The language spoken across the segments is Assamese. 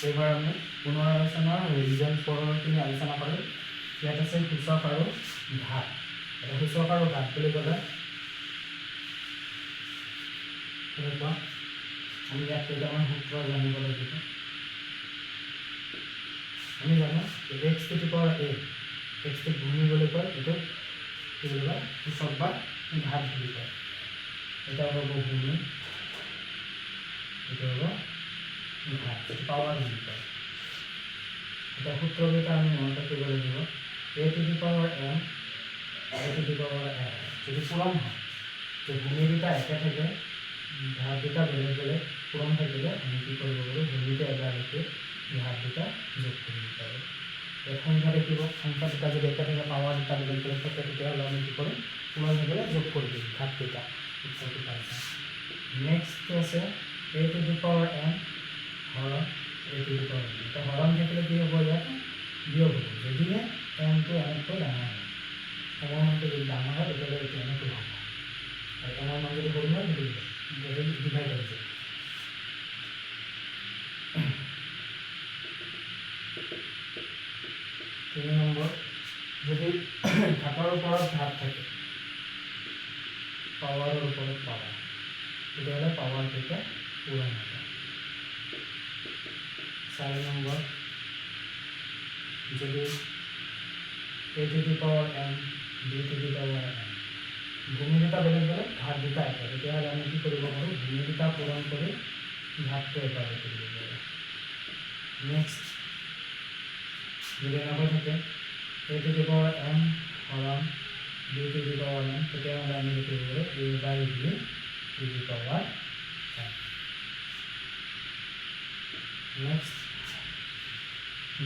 এইবাৰ আমি পুনৰ আলোচনাৰ ৰিভিজন ফৰখিনি আলোচনা কৰিম। ইয়াত আছে সূচক আৰু ঘাত। এটা সূচক আৰু ঘাত বুলি ক'লে কেনেকুৱা, আমি ইয়াত কেইটামান সূত্ৰ জানিব লাগিব। আমি জানো x two the power a, x টো ভূমি বুলি কয়, এইটো কি বুলি কয় সূচক বা ঘাত বুলি কয়। এটা হ'ব ভূমি, এইটো হ'ব ঘাত, পাৱাৰ বুলি কয়। এটা সূত্ৰকেইটা আমি মনত ৰাখিব লাগিব। a to the power m, a to the power n যদি পূৰণ হয়, যে ভূমি দুটা একে থাকে, ঘাত দুটা বেলেগ বেলেগ পূৰণ থাকিলে আমি কি কৰিব পাৰোঁ, ভূমিতে এবাৰ লিখি ঘাত দুটা যোগ কৰিব পাৰোঁ। এই সংখ্যা দেখিব, সংখ্যা দুটা যদি একে থাকে, পাৱাৰ দুটা বেলেগ বেলেগ থাকে, তেতিয়াহ'লে আমি কি কৰিম, পূৰণ থাকিলে যোগ কৰি দিম ঘাত কেইটা, উত্তৰটো পাই যাম। নেক্সট আছে a to the power n হৰণ a to the power n। এতিয়া হৰণ থাকিলে কি হ'ব, ইয়াত বিয়োগ হ'ব। যদিহে nটো nতকৈ ডাঙৰ হয়, এমৰ মানটো যদি ডাঙৰ হয় তেতিয়াহ'লে এইটো এনেকৈ হ'ব, আৰু এমৰ মান যদি সৰু হয় সেইটো ডিভাইড হৈ যায়। তিনি নম্বৰ, যদি ঘাতৰ ওপৰত ঘাত থাকে, পাৱাৰৰ ওপৰত পাৱাৰ, তেতিয়াহ'লে পাৱাৰ কেইটা পূৰণ হ'ব। 4 নম্বৰ, যদি a to the power m, b to the power n, ভূমি দুটা বেলেগ বেলেগ, ঘাত দুটা একে, তেতিয়াহ'লে আমি কি কৰিব পাৰোঁ, ভূমি দুটা পূৰণ কৰি ঘাতটো এবাৰ কৰিব পাৰোঁ। নেক্সট, যদি এনেকৈ থাকে a to the power m হৰণ b to the power n, তেতিয়াহ'লে আমি লিখিব পাৰোঁ a by b to the power n। Next,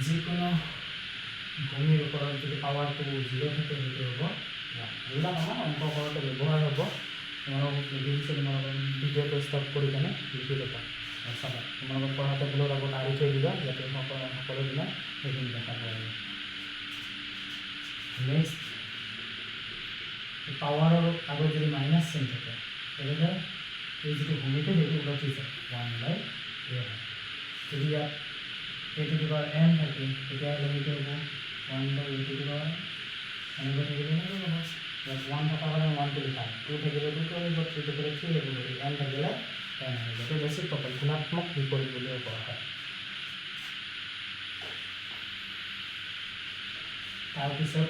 যিকোনো ভূমিৰ ওপৰত যদি পাৱাৰটো 0 থাকে, সেইটো হ'ব 1। এইবিলাক আমাৰ অংক কৰোঁতে ব্যৱহাৰ হ'ব। তোমালোকক লিখিছোঁ, তোমালোকৰ ভিডিঅ'টো ষ্টপ কৰি কেনে লিখি ল'বা আৰু চাবা। তোমালোকক পঢ়া টেবুলৰ আগত আঁৰি থৈ দিবা, যাতে সকলো দিনা সেইখিনি দেখা পোৱা যায়। নেক্সট, পাৱাৰৰ আগত যদি মাইনাছ চিন থাকে, তেনেহ'লে এই যিটো ভূমিটো সেইটো উলটি যায়, 1/a হয়। যদি ইয়াত a to the power n থাকে, তেতিয়াহ'লে সেইটো হ'ব 1/a two the power n। এনেকৈ থাকিলে এনেকৈ হ'ব। ইয়াত 1 থকাৰ কাৰণে 1টো লিখা, 2 থাকিলে 2টো আহিব, 3 থাকিলে 3 আহিব, গতিকে n থাকিলে n আহিব। এইটো ৰেচিপ্ৰকেল, গুণাত্মক বিপৰীত বুলিও কোৱা হয়। তাৰপিছত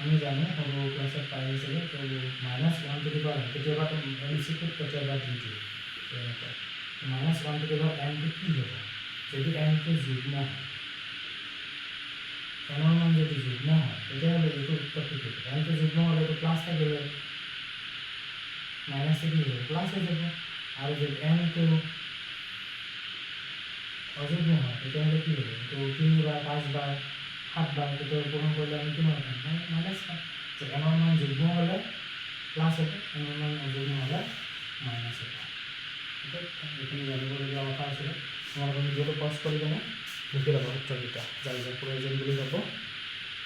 আমি জানো সৰু ক্লাছত পাই আহিছিলোঁ, তো -1 টু দি পাৱাৰ n, কেতিয়াবা MCQ কেতিয়াবা দি দিয়ে এনেকুৱা। -1 টু দি পাৱাৰ nটো কি হ'ব, যদি nটো যুগ্ম হয়, nৰ মান যদি যুগ্ম হয়, তেতিয়াহ'লে এইটো উত্তৰটো কি হ'ব। nটো যুগ্ম হ'লে এইটো প্লাছ থাকিলে মাইনাছটো কি হ'ব, প্লাছ হৈ যাব। আৰু যদি nটো অযুগ্ম হয়, তেতিয়াহ'লে কি হ'ব, এইটো 3 বাৰ 5 বাৰ 7 বাৰ কেতিয়াবা পূৰণ কৰিলে আমি কিমান পাম, মাইনাছ পাম। যে nৰ মান যুগ্ম হ'লে প্লাছ হ'ব, nৰ মান অযুগ্ম হ'লে মাইনাছ হ'ব। এইখিনি জানিবলগীয়া কথা আছিলে। তোমালোকে ভিডিঅ'টো পজ কৰি কেনে লিখি ল'ব উত্তৰকেইটা, যাৰ যাৰ প্ৰয়োজন বুলি যাব।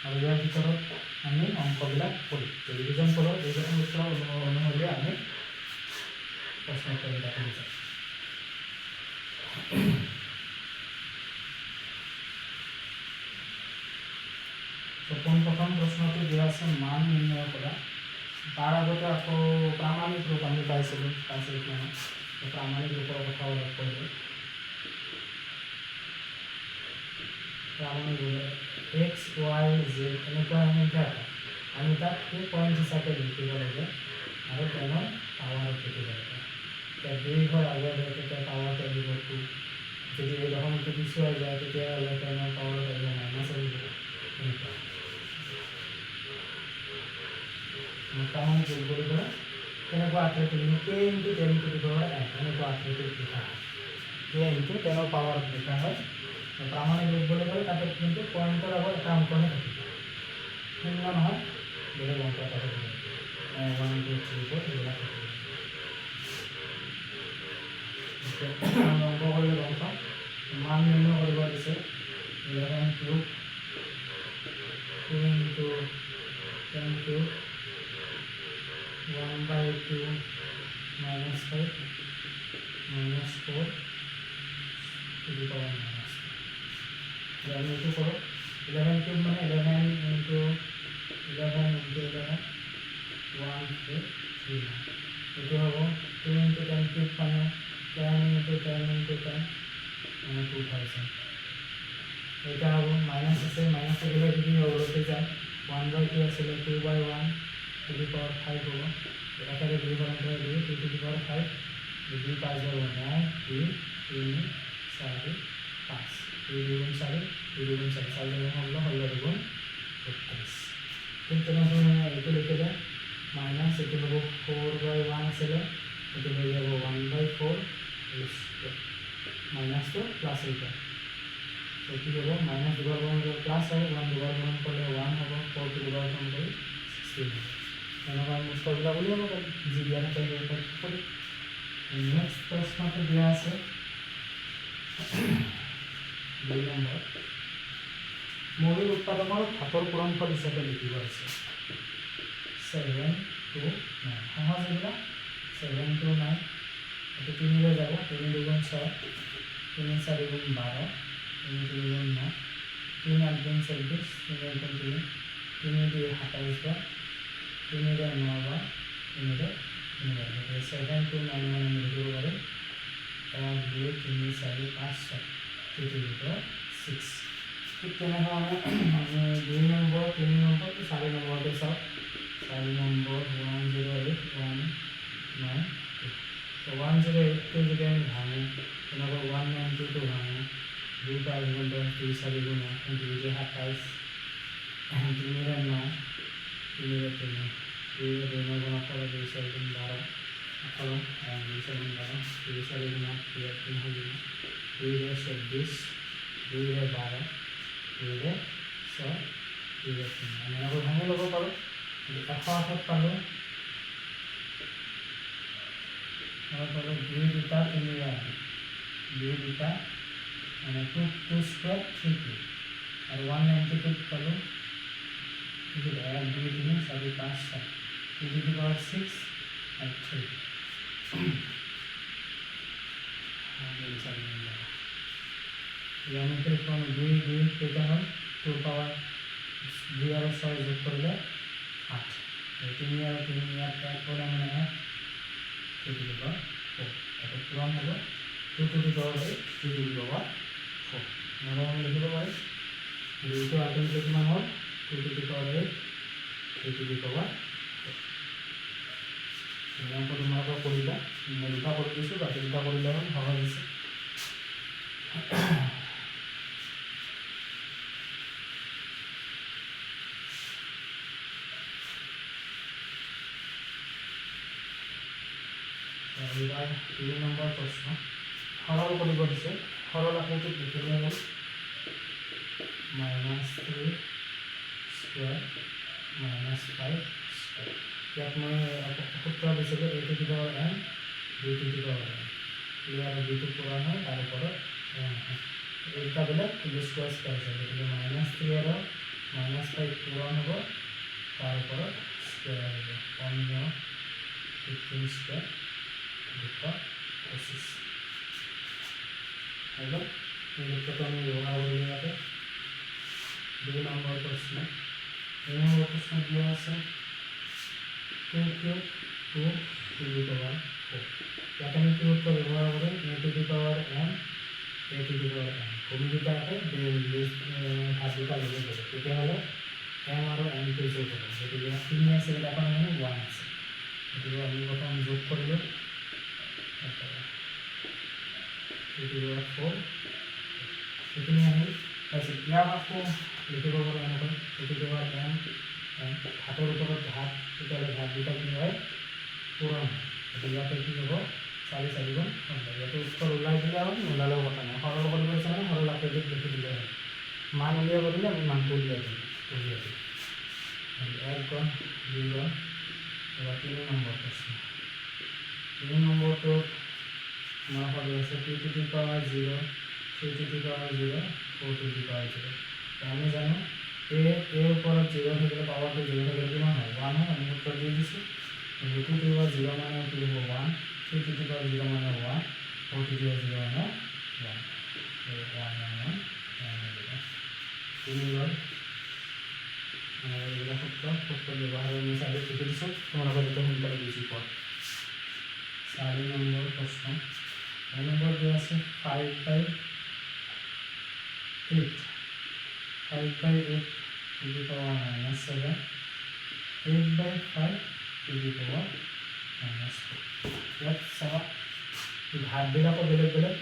আৰু ইয়াৰ ভিতৰত আমি অংকবিলাক কৰিম, ৰিভিজন কৰোঁ। এইবিলাক সূত্ৰ অনুসৰি আমি প্ৰশ্ন উত্তৰকেইটা কৰি যাম। প্ৰথম প্ৰশ্নটো দিয়া আছে মান নিৰ্ণয় কৰা। তাৰ আগতে আকৌ প্ৰামাণিক ৰূপ আমি পাইছিলোঁ ক্লাছ 8 মানত, প্ৰামাণিক ৰূপৰ কথা অলপ কৰিলোঁ। প্ৰামাণিক ৰূপ x, y, z এনেকুৱা সংখ্যা এটা আমি তাক সেই পইণ্ট হিচাপে লিখিব লাগে আৰু তেনে পাৱাৰত লিখিব লাগে। এতিয়া 2 হয় আগত হয়, তেতিয়া পাৱাৰত আহিব 2। যদি এই দশমিকটো পিছুৱাই যায়, তেতিয়াহ'লে তেনে পাৱাৰত আহিব মাইনাছ আহিব। এনেকুৱা প্ৰামাণিক ৰূপ বুলি ক'লে কেনেকুৱা আকৃতি, k into 10 two the power n, এনেকুৱা আকৃতিত লিখা হয়। k ইনটু 10ৰ পাৱাৰত লিখা হয়। প্ৰামাণিক ৰূপ বুলি ক'লে তাতে কিন্তু পইণ্টৰ আগত এটা অংকহে থাকিব, শূন্য নহয়, বেলেগ অংক এটা থাকিব, 1 2 3 4 এইবিলাক থাকিব। আমি অংক কৰিলে গম পাম। মান নিৰ্ণয় কৰিব দিছে 11 cube 2 into 10 cube 1/2 - -5 -4 two the power -2 এতিয়া আমি এইটো কৰোঁ 11 কিউব মানে 11 ইনটু 11 ইনটু 11 1 3 এইটো হ'ব 2 ইনটু 10 কিউব মানে 10 ইনটু 10 ইনটু 10 মানে 2000 এটা হ'ব মাইনাছ আছে মাইনাছ থাকিলে কি হ'ব ওলতে যায় 1/2 আছিলে 2/1 টু দি পাৱাৰ 5 হ'ব এটাকে 2 বাৰ কৰি 2 টু দি পাৱাৰ 5 2 5 যাব 9 2 3 4 5 2 2 4 2 2 4 4 যাব হলো হলো দুগুণ 32 ঠিক তেনেদৰে এইটো লিখি দিওঁ মাইনাছ এইটো হ'ব 4/1 আছিলে এইটো হৈ যাব 1/4 মাইনাছটো প্লাছ হৈ যায় তো কি হ'ব মাইনাছ দুবাৰ গুণ কৰিলে প্লাছ হয় 1 দুবাৰ গুণ কৰিলে 1 হ'ব 4 দুবাৰ গুণ কৰি 16 হ'ব এনেকুৱা মুস্কবিলাক উলিয়াব পাৰি যি দিয়া থাকে সেইবিলাক কৰি নেক্সট প্ৰশ্নটো দিয়া আছে 2 নম্বৰ মৌলিক উৎপাদকৰ ঘাতৰ পূৰণফল হিচাপে লিখিব আছে 7 2 9 সহজ এইবিলাক 7 2 9 এইটো 3 লৈ যাব 3 2 6 3 4 12 3 2 9 3 8 3 24 3 8 3 3 2 27 বাৰ 3 9 বাৰ 3 3 বাৰ 7 2 9 মানে আমি লিখিব পাৰিম 1 2 3 4 5 6 2 2 6 ঠিক তেনেধৰণে আমি 2 নম্বৰ 3 নম্বৰ 4 নম্বৰটো চাওঁ 4 নম্বৰ 108 192 তো 108টো যদি আমি ভাঙো তেনেকৈ 192টো ভাঙো 2 5 গুণ 10 2 4 গুণ 8 2 27 2 9 2 3 2 2 9 গুণ 18 2 4 গুণ 12 18 2 4 গুণ 12 2 4 গুণ 8 2 3 গুণ 2 24 2 12 2 6 2 3 আমি এনেকৈ ভাঙি ল'ব পাৰোঁ 108 পালোঁ और बोलो 2 দুটা 3 বার 2 দুটা মানে 2 স্কয়ার 3 কিউব और 192 পালো ঠিক আছে 1 2 3 4 5 7 2 to the power 6 और 3 यानी फिर कौन 2 2 केटा हम 2 पावर 2 और 6 যোগ করলে 8 3 और 3 8 1 করে মানে 8 2 to the power 4 এটা পূরণ হলো 2 to the power 8 2 to the power 4 আমরা লিখব পারি 2 to আলটিমেটলি মান হল 2 to the power 8 2 to the power 4 এরকম তোমরা করিলা দুটা করে দিছো বাকি দুটা করিলে সহজ আছে এবার 2 নম্বর প্রশ্ন সরল কৰিব দিছে সরল আকৃতিত লিখি দিয়া হ'ল -3 স্কয়ার -5 স্কয়ার ইয়াত মই সূত্র দিছিলোঁ a to the power n b to the power n ইয়াৰ বিটো পূৰণ হয় তাৰ ওপৰত এইটা বেলেগ স্কয়াৰ স্কয়াৰ আছে গতিকে -3 আৰু -5 পূৰণ হ'ব তাৰ ওপৰত স্কয়াৰ হ'ব 15 15 স্কয়ার 25 হলো এই ক্ষেত্রে আমি ব্যবহার করি যাতে 2 নম্বর প্রশ্ন 2 নম্বর প্রশ্ন দেওয়া আছে 2 কিউব 2 টু দি পাওয়ার 4 ইয়াতে আমি কি উত্তর ব্যবহার করি a to the power n a to the power n ভূমি দুটাকে ঘাত দুটা লগে দেব তেতিয়াহ'লে m আৰু n টো যোগ হ'ব গতিকে 3 আছে এটা মানে 1 আছে গতিকে আমি প্ৰথম যোগ কৰিলো 2 to the power 4 এখানে আমি আছে ইয়াৰ আকৌ লিখিব পাৰোঁ এনেকৈ 2 to the power n ঘাতৰ ওপৰত ঘাত তেতিয়াহ'লে ঘাত দুটা কি হয় পূৰণ গতিকে ইয়াতে কি হ'ব 4 4 গুণ ইয়াতে উত্তৰ ওলাই দিলে হ'ল নোলালেও কথা নাই সৰল কৰিব আছে মানে সৰল আকৃতিত লিখি দিলে হ'ল মান উলিয়াব দিলে আমি মানটো উলিয়াই দিম 1 গুণ 2 গুণ এবার 3 নম্বর প্রশ্ন 3 নম্বরটো আমার হবে আছে 2 to the power 0 3 to the power 0 4 to the power 0 আমি জানো a এর উপর 0 থেকে পাওয়ারটা 0 থেকে কিমান হয় 1 হয় আমি উত্তর দিয়ে দিছি 2 to the power 0 মানে কি হবে 1 3 to the power 0 মানে 1 4 to the power 0 মানে 1 1 1 1 3 এগুলো সূত্র ব্যবহার আমি সাইডে লিখে দিচ্ছি তোমরা বলতে সোনকালে বুঝি পড় 4 নম্বর প্রশ্ন 4 নম্বর দেওয়া আছে 5/8 5/8 to the power -7 8/5 to the power -4 ইয়াত চাবা ঘাটবিলাকো বেলেগ বেলেগ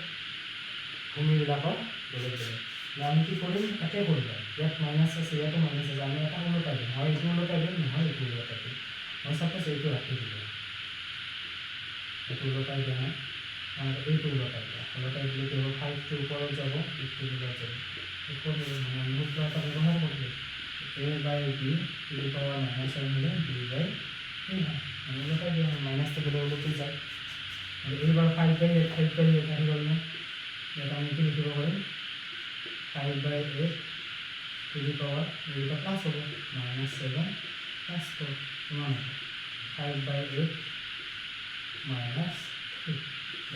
ভূমিবিলাকো বেলেগ বেলেগ আমি কি কৰিম একে কৰিম ইয়াত মাইনাছ আছে ইয়াতো মাইনাছ আছে আমি এটা ওলোটাই দিম হয় এইটো ওলোটাই দিম নহয় এইটো ওলোটাই দিম মই চাপোজ এইটো ৰাখি দিলোঁ এইটো ওলোটাই দিয়া নাই এইটো ওলোটাই দিলে কেৱল 5 টোৰ ওপৰত যাব 8 টোৰ ওপৰত যাব ওপৰত মানে আমি সূত্ৰ এটা ব্যৱহাৰ কৰিলোঁ a/b to the power -7 হলে b/a হয় মানে ওলোটাই দিয়া মাইনাছটো গ'লে ওলোটাই যায় আৰু এইবাৰ 5/8 5/8 আহি গ'ল নে ইয়াত আমি কি লিখিব পাৰিম 5/8 to the power এটা প্লাস হবে -7 প্লাস 4 সমান 5/8 minus 3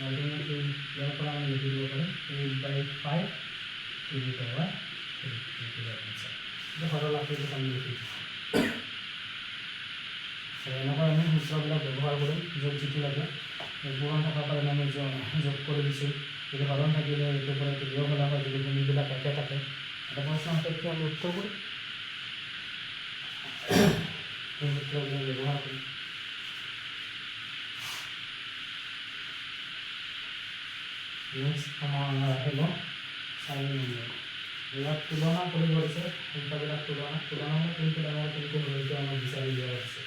ultimately ইয়াৰ পৰা আমি লিখিব পাৰিম 8/5 to the power 3 এইটো আনসাৰ এটা সৰল আকৃতিত আমি লিখিম এনেকৈ আমি সূত্ৰবিলাক ব্যৱহাৰ কৰিম য'ত যিটো লাগে পূৰণ থকাৰ কাৰণে আমি যোগ কৰি দিছোঁ যদি হৰণ থাকিলে এইটোৰ পৰা বিয়োগ হ'লে হয় যদি ভূমিবিলাক একে থাকে এটা প্ৰশ্ন সাপেক্ষে আমি উত্তৰ কৰিম এই সূত্ৰবিলাক ব্যৱহাৰ কৰিম নেক্সট আমাৰ আহিব 4 নম্বৰ ইয়াত তুলনা কৰিব দিছে সংখ্যাবিলাক তুলনা কোনটো ডাঙৰ কোনটো সৰু এইটো আমাক বিচাৰি দিয়া হৈছে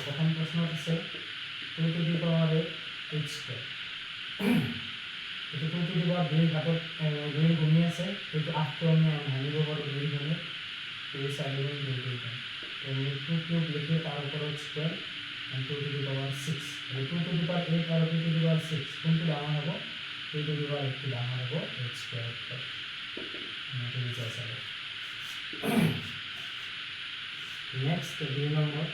প্ৰথম প্ৰশ্নত আছে 2 to the power 8 square এইটো 2 to the power 2 ঘাটত 2 গুণি আছে এইটো 8টো আমি ভাঙিব পাৰোঁ 2 গুণে 2 4 গুণ 2 2 আমি 2 কিউব লিখি তাৰ ওপৰত স্কয়াৰ 2 to the power 6 আৰু 2 to the power 8 আৰু 2 to the power 6 কোনটো ডাঙৰ হ'ব 2 to the power 8 ডাঙৰ হ'ব 8 স্কয়াৰ আমি এটা চাব next 2 number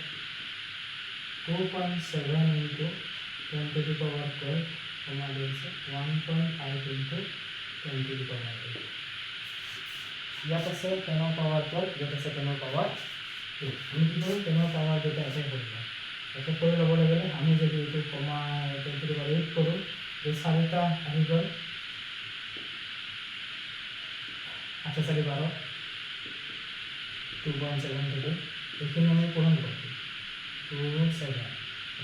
2.7 into 10 to the power 12 comma this 1.5 into 10 to the power 8 ইয়াত আছে 10 power 12 ইয়াত আছে 10 power 2 আমি কি কৰো 10 power 2 টা আছে কৰিব একে কৰি ল'ব লাগিলে আমি যদি এইটো কমা 10 to the power 8 কৰো এই চাৰিটা আহি গ'ল 8 4 12 2.7 থেকে এইখিনি আমি পূৰণ কৰিম 2 7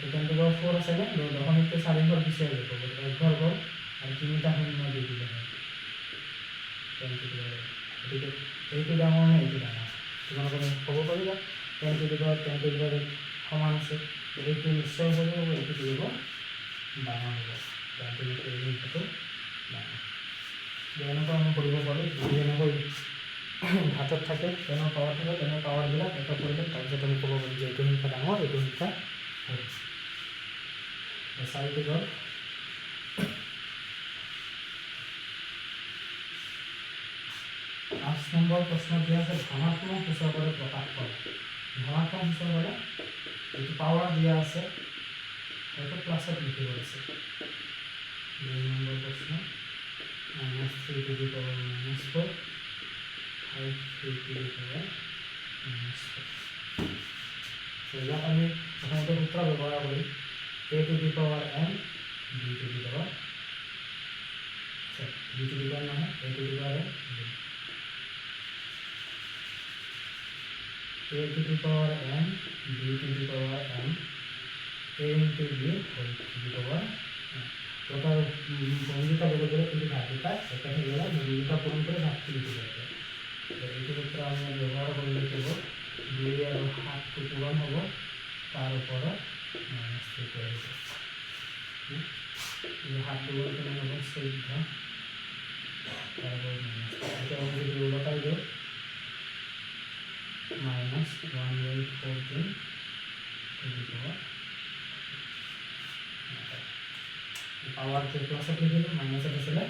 তো 10 to the power 4 আছে না যখন একটু 4 ঘর পিছিয়ে যাব গতিকে ঘর ঘর আর তিনটা শূন্য দিয়ে দিলে হয় 10 to the power গতিকে এইটো ডাঙৰ নে এইটো ডাঙৰ তোমালোকে ক'ব পাৰিবা 10 to the power 10 to the power সমান আছে এইটো নিশ্চয় হ'ব এইটো দিব ডাঙৰ হ'ব 10 to the power এইটো ডাঙৰ যেনেকৈ আমি কৰিব পাৰোঁ যদি এনেকৈ ঘাটত থাকে 10 পাৱাৰ থাকে 10 পাৱাৰবিলাক এটা কৰিলে তাৰপিছত আমি ক'ব পাৰোঁ যে এইটো সংখ্যা ডাঙৰ এইটো সংখ্যা সৰু চাৰিটো গ'ল 5 নম্বৰ প্ৰশ্ন দিয়া আছে ধনাত্মক সূচকৰে প্ৰকাশ কৰা ধনাত্মক সূচকৰে এইটো পাৱাৰ দিয়া আছে এইটো প্লাছত লিখিব আছে 2 নম্বৰ প্ৰশ্ন -3 to the power -4 5 to the power -4 so ইয়াত আমি প্ৰথমতে সূত্ৰ ব্যৱহাৰ কৰিম a to the power m b to the power b to the power নহয় a to the power m a to the power m b to the power m a into b whole to the power total ভূমিকা বেলেগ বেলেগ কিন্তু ঘাটটা এখানে গেলে ভূমিকা পূরণ করে ঘাটটি লিখে যাবে এইটো সূত্র আমি ব্যবহার করলে কেব 2 আর 7 পূরণ হব তার উপরে -3 করে দেব এই 7 পূরণ করে নেব 14 তারপর এটা আমি যদি উল্টাই দেব -1/14 to the power power K plus लिख दिलो माइनस আসলে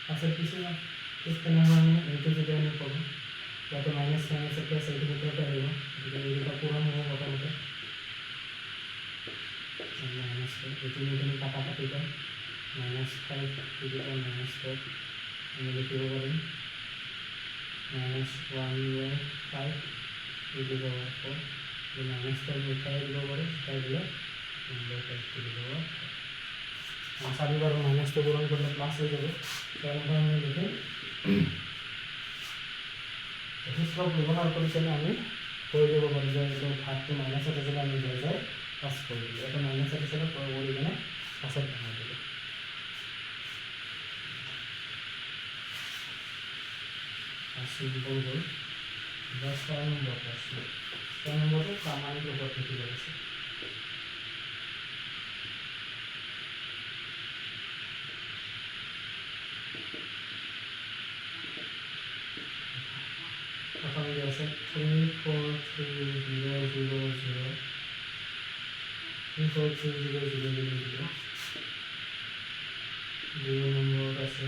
পাশের কিছু না इस तरह हम এইটো যদি আমি করব তাতে মাইনাস মাইনাস প্লাস এইটো ভিতরতে আহিব এটা এইটা পূরণ হ'ব মোটামুটি -4 এইটো কাটাকাটি কৰিম -5 টু দি পাৱাৰ -4 আমি লিখিব পাৰিম -1/5 টু দি পাৱাৰ 4 এই -10 উঠাই দিব পাৰোঁ উঠাই দিলে 1/5 টু দি পাৱাৰ 4 চাৰিবাৰ -টো পূৰণ কৰিলে প্লাছ হৈ যাব তেনেকৈ আমি লিখিম সূত্ৰ ব্যৱহাৰ কৰি কেনে আমি কৰি দিব পাৰোঁ যে এইটো ভাগটো মাইনাছত আছিলে আমি লৈ যাই প্লাছ কৰি দিলোঁ এটা মাইনাছত আছিলে কৰি কেনে প্লাছত বনাই দিলোঁ চিম্পল হ'ল 10 নম্বৰ প্ৰশ্ন 6 নম্বৰটো প্ৰামাণিক ৰূপত লিখিব আছে प्रथम दिया আছে 34300 34300 দুই নম্বৰ আছে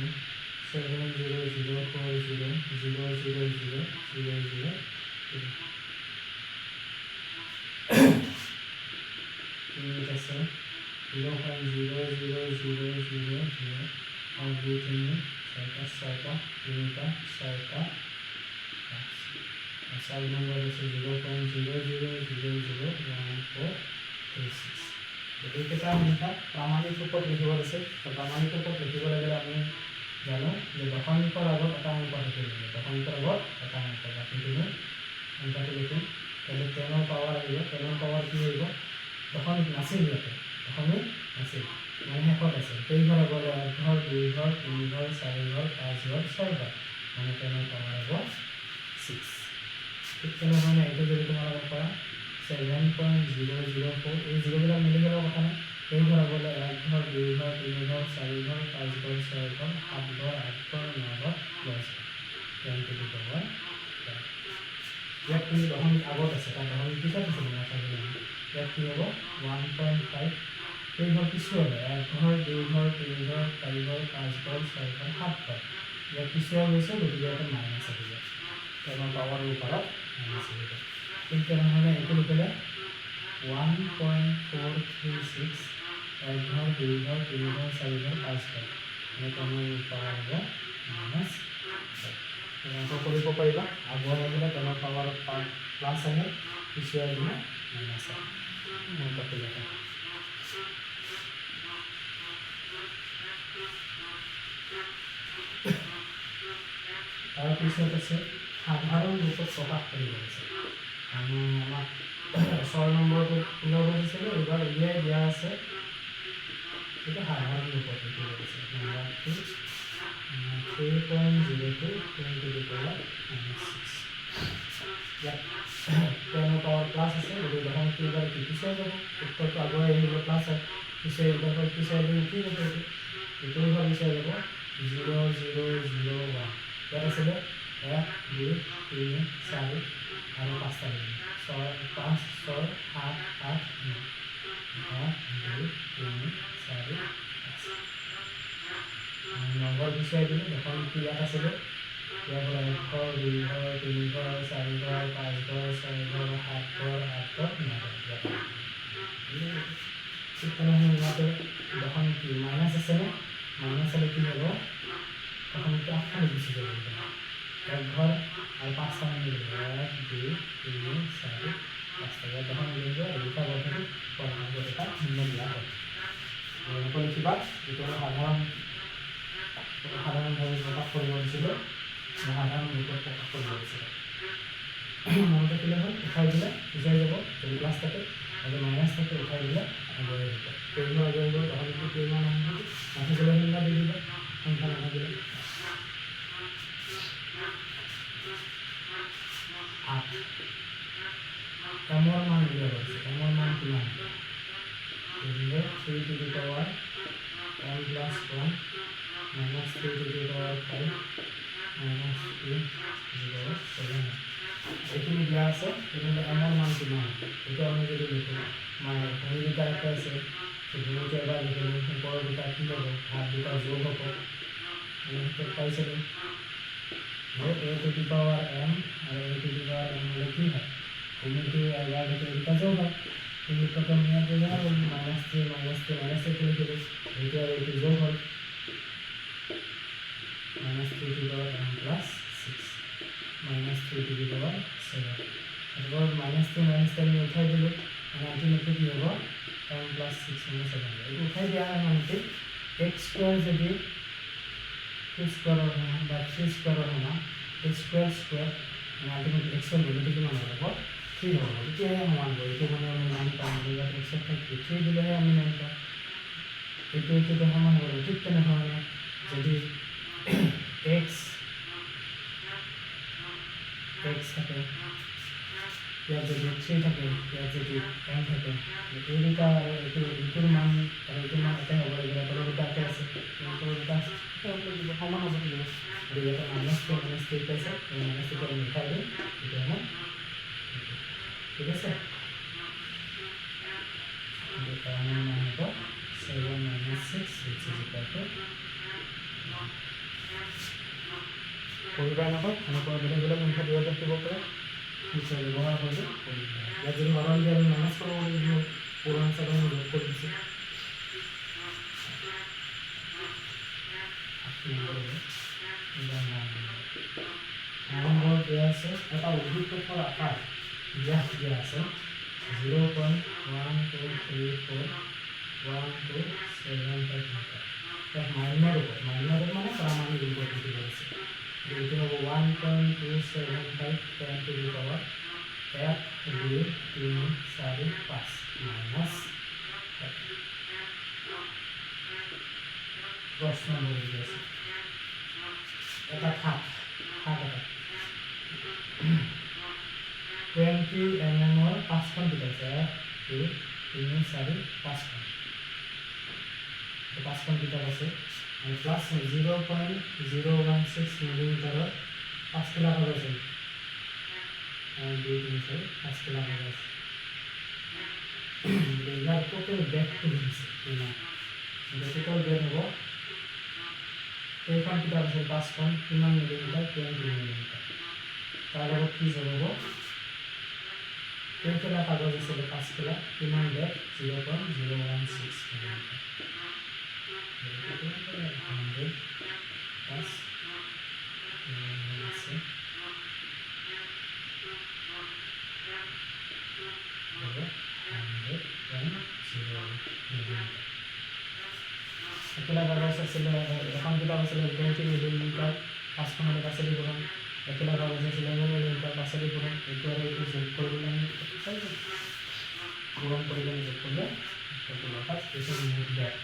70040 000 তিনিটা আছে 0.00000 और दो तीन ছয়টা তিনিটা ছয়টা চার নম্বর আছে 0.0001436 এইকেইটা আমি এটা প্ৰামাণিক ৰূপত লিখিব আছে প্ৰামাণিক ৰূপত লিখিবলৈ গ'লে আমি জানো যে দশমিকৰ আগত এটা অংক থাকিব দশমিকৰ আগত এটা অংক বাকীখিনি অংকটো লিখিম তাহলে 10 পাৱাৰ আহিব 10 পাৱাৰ কি হ'ব দশমিক নাছিল ইয়াতে দশমিক নাছিল মানে শেষত আছে কেইঘৰ হ'ব 1 ঘৰ 2 ঘৰ 3 ঘৰ 4 ঘৰ 5 ঘৰ 6 ঘৰ মানে 10 পাৱাৰ হ'ব 6 ঠিক তেনেধৰণে এইটো যদি তোমালোকক কৰা 7.004 এই জিৰ'বিলাক মিলি গ'লেও কথা নাই কেইঘৰ হ'ব 1 ঘৰ 2 ঘৰ 3 ঘৰ 4 ঘৰ 5 ঘৰ 6 ঘৰ 7 ঘৰ 8 ঘৰ 9 ঘৰ 10 10 to the power 10 ইয়াত কি দশমিক আগত আছে তাৰ দশমিক পিছত আছে নাথাকিলে ইয়াত কি হ'ব 1.5 কেইঘৰ পিছু হ'ব 1 ঘৰ 2 ঘৰ 3 ঘৰ 4 ঘৰ 5 ঘৰ 6 ঘৰ 7 ঘৰ ইয়াত পিছু গৈছে গতিকে এটা মাইনাছ আহিব তেনে পাৱাৰ ওপৰত মাইনাছ আহিব ঠিক তেনেহ'লে এইটো লিখিলে 1.436 1 ঘৰ 2 ঘৰ 3 ঘৰ 4 ঘৰ 5 ঘৰ মানে তেনে পাৱাৰ হ'ব মাইনাছ অংক কৰিব পাৰিবা আগুৱাই আহিলে তেনে পাৱাৰ প্লাছ আহে পিছু আহিলে মাইনাছ আহে অংকটো লিখা তাৰপিছত আছে সাধাৰণ ৰূপত প্ৰকাশ কৰিব আছে আমি আমাক 6 নম্বৰটো ওলাব দিছিলোঁ এইবাৰ উলিয়াই দিয়া আছে এইটো সাধাৰণ ৰূপত লিখিব আছে নম্বৰটো 3.02 10 to the power -6 ইয়াত 10 পাৱাৰ প্লাছ আছে গতিকে দশমিকটো এইবাৰ পিছুৱাই যাব উত্তৰটো আগুৱাই আহিব প্লাছ হয় পিছুৱাই এইবাৰ পিছুৱাই দি উঠি যাব এইটো এইবাৰ পিছুৱাই যাব 0001 ইয়াত আছিলে 1 2 3 4 আৰু 5টা দিন 6 5 6 7 8 9 1 2 3 4 5 নম্বৰ পিছুৱাই দিলে দশমিকটো ইয়াত আছিলে ইয়াৰ পৰা 1 ঘৰ 2 ঘৰ 3 ঘৰ 4 ঘৰ 5 ঘৰ 6 ঘৰ 7 ঘৰ 8 ঘৰ 9 ঘৰ ঠিক তেনেহ'লে ইয়াতে দশমিকটো মাইনাছ আছে নে মাইনাছ হ'লে কি হ'ব দশমিকটো আগফালে গুচি যাব 1 ঘৰ আৰু 5টা মিলি যাব 1 2 3 4 5টা ইয়াত দশমিক লিখিব আৰু দুটা বৰ্গটো পঢ়াৰ এটা চিহ্ন দিয়া হয় এনেকৈ লিখিবা যিটো সাধাৰণভাৱে প্ৰকাশ কৰিব দিছিলোঁ সাধাৰণ ৰূপত প্ৰকাশ কৰিব দিছিলোঁ মনত ৰাখিলে হ'ল উঠাই দিলে পিছাই যাব যদি প্লাছ থাকে আৰু মাইনাছ থাকে উঠাই দিলে আগুৱাই আহিব কেইঘৰ আগুৱাই আহিব দশমিকটো কেইমান আহিব নাথাকিলে সংখ্যা দি দিব সংখ্যা নাথাকিলে 8 এমৰ মান উলিয়াব আছে এমৰ মান কিমান গতিকে 3 to the power m plus 1 minus 3 to the power 5 minus 2 0 7 এইখিনি দিয়া আছে কিন্তু এমৰ মান কিমান এইটো আমি যদি লিখো মানে ভূমি দুটা একটা আছে ভূমিটো এবাৰ লিখিলোঁ ওপৰৰ দুটা কি হ'ব হাত দুটা যোগ হ'ব আমি পাইছিলোঁ a to the power m और a to the power m হলে কি হয় ভূমিটো এবাৰ লিখে দুটা যোগ হয় এই প্রথম নিয়ন্ত্রণ হল -3 তুলে দিলে এটা আর এটা যোগ হল -3 to the power m plus 6 -3 to the power 7 এরপর -3 নিয়ে উঠাই দিলে আলটিমেটলি কি হবো m প্লাস 6 মানে 7 হবে এটা উঠাই দেওয়া হয় মানে কি x স্কয়ার যদি 2 স্কয়ার হয় না বা 3 স্কয়ার হয় না x স্কয়ার স্কয়ার মানে আলটিমেটলি x এর ভ্যালু কি মানে হবে 3 হবে এটা সমান হবে এটা মানে আমি 9 পাবো বা x এর থেকে 3 দিলে আমি 9 পাবো এটা সমান হবে ঠিক তেনে যদি x থাকে या যদি 3 থাকে या যদি m থাকে এই দুটা এটার মান আর এটার মান এটা হবে এটা পরবর্তী আছে আছে পরবর্তী আছে এটা সমান হবে কি এটা -3 আছে -3 করে লিখা হবে এটা না ঠিক আছে এটা মান হবে 7 - 6 which is equal to পরিবার নম্বর মানে কোনো বিনাগুলো সংখ্যা দিয়ে দেব করে হিসাবে ব্যবহার করবে या যদি হরণ দিয়ে আমি মাইনাস করব বলে পুরো আনসার আমি যোগ করে দিছি নম্বর দেওয়া আছে এটা উদ্ভিদ ফল আকার দেওয়া আছে 0.1234 1275 মিটার মাইনার উপর মানে প্রামাণিক উপর দিতে বলেছে এটা হবে 1.275 10 to the power 1 2 3 4 5 মাইনাস প্রশ্ন বলে দিয়েছে এটা থাক এটা 20 mm और 5 कोण दिखायचं आहे 1 2 3 4 5 कोण तो 5 कोण किती असेल आणि प्लस 0.016 मिलीमीटर 5 किलो असेल आणि 2 3 4 5 किलो असेल यार टोटल बैक टू दिस ना टोटल बैक हो এই কোণ কিটা আছে 5 কোণ কিমান মিলিমিটার 20 মিলিমিটার তার উপর কি যাব এই কেলা কাগজ আছে 5 কেলা কিমান ব্যাক 0.016 মিলিমিটার 100 plus 100 কাগজ আছে এখন কিটা আছে 20 মিলিমিটার 5 কোণের কাছে লিখুন একলা কাগজ আছে 11 মিলিমিটার কাছে লিখুন একটু আর একটু যোগ করে দিলাম পূরণ করে দিলাম যোগ করলে কত লাগাস এসে মোট ব্যাক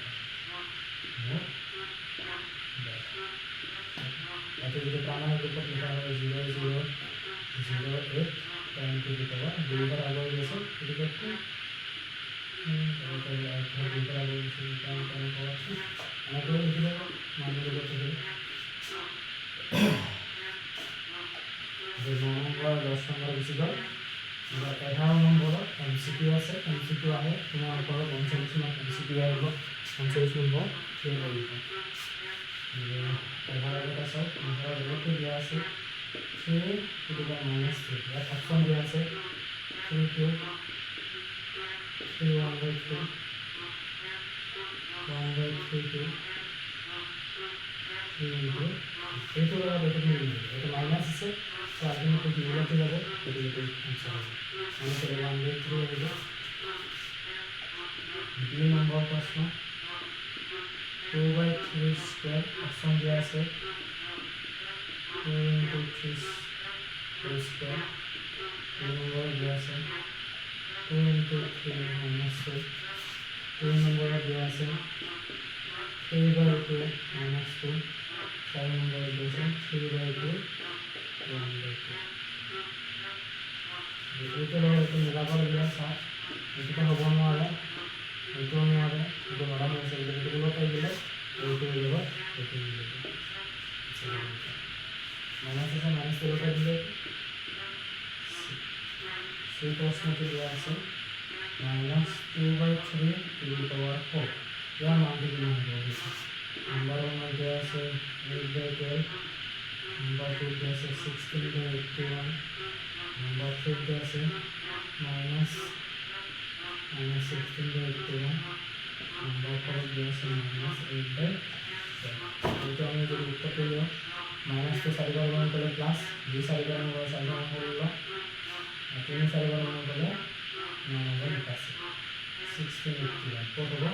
এত যদি প্রামাণিক উপর লেখা হয় 0008 10 to the power দুইবার আগে গেছে এদিকে একটু দুইবার আগে গেছে 10 to the power আমাদের লিখে দেব মানের উপর থেকে 9 নম্বর 10 নম্বর বেশি দাও 11 নম্বর এমসিকিউ আছে এমসিকিউ আহে তোমার উপর 45 নম্বর এমসিকিউ আইব 45 নম্বর সেই বলব এবারে এটা সব আমরা রেখে দেয়া আছে 3 টু দি পাওয়ার -3 এর অপশন দেয়া আছে 3 টু 3 1/2 1/3 টু 3 ইনটু এইটো বলা দেখতে নিয়ে এটা মাইনাস আছে তো আলটিমেটলি কি বলতে যাবে এটা आंसर হবে মানে 1/3 হবে 2 নম্বর প্রশ্ন 2/3 স্কয়ার অপশন দেয়া আছে 2 into 3 whole square 2 নম্বর দেয়া আছে 2 into 3 minus 2 2 নম্বর দেয়া আছে 3/2 minus 2 4 নম্বর দেয়া আছে 3/2 1/2 এটা হলো এটা নিরাকরণ দেয়া আছে এটা হবে না এইটো নোৱাৰে এইটো নৰা আছে এইটো গুলোটাই দিলে এইটো দিব এইটো দিব মাইনাস আছে মাইনাস গুলোটাই দিলে সেই প্রশ্নটি দেওয়া আছে -2/3 to the power 4 ইয়াৰ মানটো কিমান হ'ব নাম্বার 1 দেওয়া আছে 8/12 নাম্বার 2 দেওয়া আছে 16/81 নাম্বার 3 দেওয়া আছে minus 16/81 number 4 gives minus 8/12 এইটো আমি যদি উত্তৰটো দিওঁ মাইনাছ টু 4 বাৰ গুণ কৰিলে প্লাছ 2 4 বাৰ গুণ কৰিলে 4 বাৰ কৰিলে 3 4 বাৰ গুণ কৰিলে 9/81 ক'ত হ'ব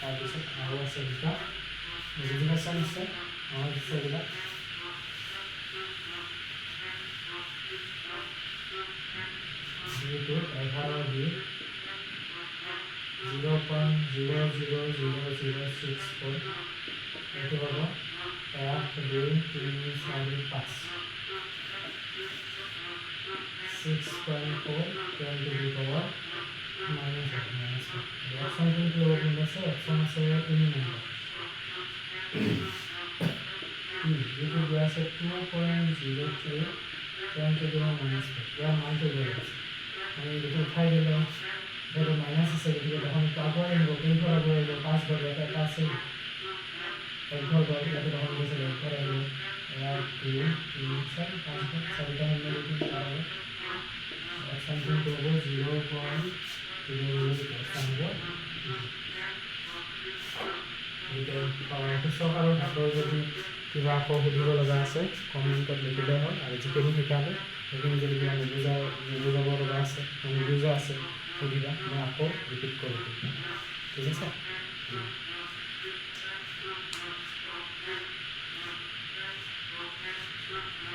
তাৰপিছত আৰু আছে দুটা বুজি পাইছা নিশ্চয় আমাৰ দিছে এইবিলাক যিটো 11 দি 0.00064 এইটো হ'ব 1 2 3 4 5 6.4 10 to the power minus option কিন্তু ওপেন আছে অপশন আছে 3 নম্বৰ যেটো দিয়া আছে 2.03 10 to the minus 4 ইয়াৰ মানটো দিয়া আছে আমি যেটো উঠাই দিলে যেটো মাইনাস আছে গতিকে তখন কাগজ নিব কেই ঘৰ গৈ 5 ঘৰ এটা আছে এক ঘৰ গৈ ইয়াতে তখন গৈছে এক ঘৰ আহিব 1 2 3 4 5 ঘৰ চাৰিটা নম্বৰ লিখি আৰু অপশন টো হ'ব 0.00 এইটো পাৱাৰ সহকাৰে ভাগৰ যদি কিবা আকৌ সুধিব লগা আছে কমেণ্টত লিখিলে হ'ল আৰু যিখিনি শিকালে সেইখিনি যদি কিবা নুবুজাব লগা আছে নুবুজা আছে সুধিবা মই আকৌ ৰিপিট কৰি দিম ঠিক আছে